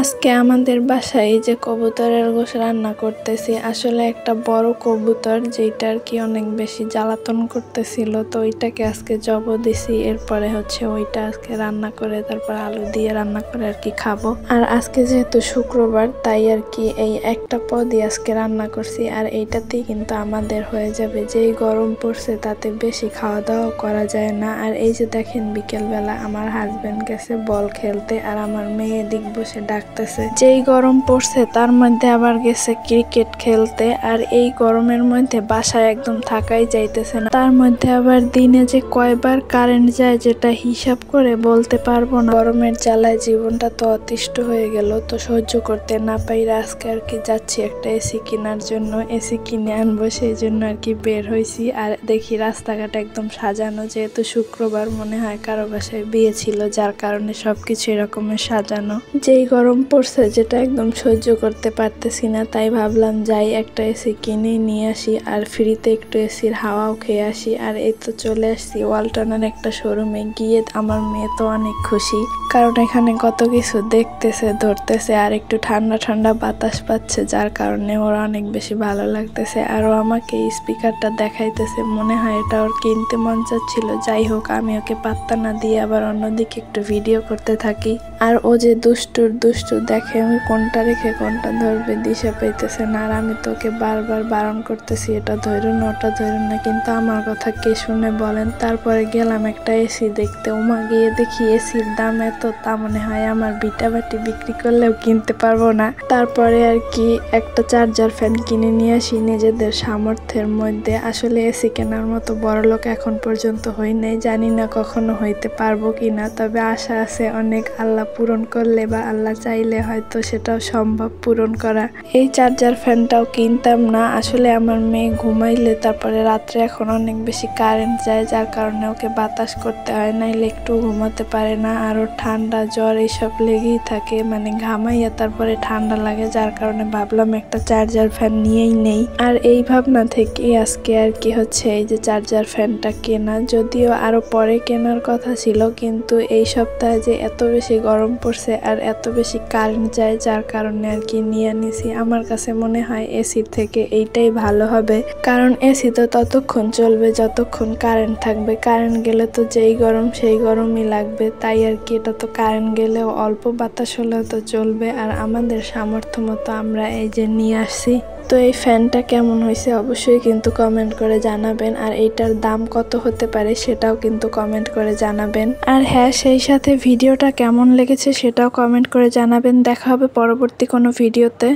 আজকে আমাদের বাসায় এই যে কবুতরের গোশ রান্না করতেছি। আসলে একটা বড় কবুতর যেটা আর কি অনেক বেশি জ্বালাতন করতেছিল, তো ওইটাকে আজকে জব দিছি। এরপরে হচ্ছে ওইটা আজকে রান্না করে তারপর আলু দিয়ে রান্না করে আর কি খাবো। আর আজকে যেহেতু শুক্রবার তাই আর কি এই একটা পদই আজকে রান্না করছি। আর এইটাতেই কিন্তু আমাদের হয়ে যাবে। যেই গরম পড়ছে তাতে বেশি খাওয়া দাওয়া করা যায় না। আর এই যে দেখেন বিকেলবেলা আমার হাজবেন্ড গেছে বল খেলতে আর আমার মেয়ে দিক বসে ডাকতেছে। যেই গরম পড়ছে তার মধ্যে আবার গেছে ক্রিকেট খেলতে। আর এই গরমের মধ্যে বাসায় একদম থাকাই যাইতেছে না। তার মধ্যে আবার দিনে যে কয়বার কারেন্ট যায় যেটা হিসাব করে বলতে পারবো না। গরমের জ্বালায় জীবনটা তো অতিষ্ঠ হয়ে গেল। তো সহ্য করতে না পাইরা আজকে আর কি যাচ্ছি একটা এসি কেনার জন্য। এসি কিনে আনবো সেই জন্য আর কি বের হয়েছি। আর দেখি রাস্তাঘাট একদম সাজানো, যেহেতু শুক্রবার মনে হয় কারো বাসায় বিয়ে ছিল, যার কারণে সবকিছু এরকমের সাজানো। যেই গরম পড়ছে যেটা একদম সহ্য করতে পারতেছি না, তাই ভাবলাম যাই একটা এসি কিনে নিয়ে আসি আর ফ্রিতে একটু এসির হাওয়াও খেয়ে আসি। আর এই তো চলে আসছি ওয়ালটনের একটা শোরুমে। গিয়ে আমার মেয়ে তো অনেক খুশি, কারণ এখানে কত কিছু দেখতেছে ধরতেছে আর একটু ঠান্ডা ঠান্ডা বাতাস পাচ্ছে, যার কারণে ওর অনেক বেশি ভালো লাগতেছে। আর ও আমাকে এই স্পিকারটা দেখাইতেছে, মনে হয় এটা ওর কিনতে মন চাচ্ছিল। যাই হোক, আমি ওকে পাত্তা না দিয়ে আবার অন্যদিকে একটু ভিডিও করতে থাকি। আর ও যে দুষ্টু দেখে, আমি কোনটা রেখে কোনটা ধরবে দিশা পাইতেছে না। আর আমি তোকে বারবার বারণ করতেছি এটা ধরো না ওটা ধরো না, কিন্তু আমার কথা কে শুনে বলেন। তারপরে গেলাম একটা এসি দেখতে। ওমা, গিয়ে দেখি এসির দাম এত, তা মনে হয় আমার বিটা বাটি বিক্রি করলেও কিনতে পারবো না। তারপরে আর কি একটা চার্জার ফ্যান কিনে নিয়ে আসি নিজেদের সামর্থ্যের মধ্যে। আসলে এসি কেনার মতো বড়লোক এখন পর্যন্ত হই নাই, জানি না কখনো হইতে পারবো কিনা, তবে আশা আছে অনেক। আল্লাহ পূরণ করলে বা আল্লাহ চাইলে হয়তো সেটাও সম্ভব পূরণ করা। এই চার্জার ফ্যানটাও কিনতাম না, আসলে আমার মেয়ে ঘুমাইলে তারপরে রাত্রে এখন অনেক বেশি কারেন্ট যায়, যার কারণে ওকে বাতাস করতে হয়, নাইলে একটু ঘুমাতে পারে না। আরো ঠান্ডা জ্বর এইসব লেগেই থাকে, মানে ঘামাইয়া তারপরে ঠান্ডা লাগে, যার কারণে ভাবলাম একটা চার্জার ফ্যান নিয়েই নেই। আর এই ভাবনা থেকে আজকে আর কি হচ্ছে এই যে চার্জার ফ্যানটা কেনা। যদিও আরো পরে কেনার কথা ছিল, কিন্তু এই সপ্তাহে যে এত বেশি গরম পড়ছে আর এত বেশি কারেন্ট যায়, যার কারণে আর কি নিয়ে নিছি। আমার কাছে মনে হয় এসির থেকে এইটাই ভালো হবে, কারণ এসি তো ততক্ষণ চলবে যতক্ষণ কারেন্ট থাকবে। কারেন্ট গেলে তো যেই গরম সেই গরমই লাগবে, তাই আর কি এটা তো কারেন্ট গেলেও অল্প বাতাস হলেও তো চলবে। আর আমাদের সামর্থ্য মতো আমরা এই যে নিয়ে আসছি। তো এই ফ্যানটা কেমন হয়েছে অবশ্যই কিন্তু কমেন্ট করে জানাবেন। আর এইটার দাম কত হতে পারে সেটাও কিন্তু কমেন্ট করে জানাবেন। আর হ্যাঁ, সেই সাথে ভিডিওটা কেমন লেগেছে সেটাও কমেন্ট করে জানাবেন। দেখা হবে পরবর্তী কোনো ভিডিওতে।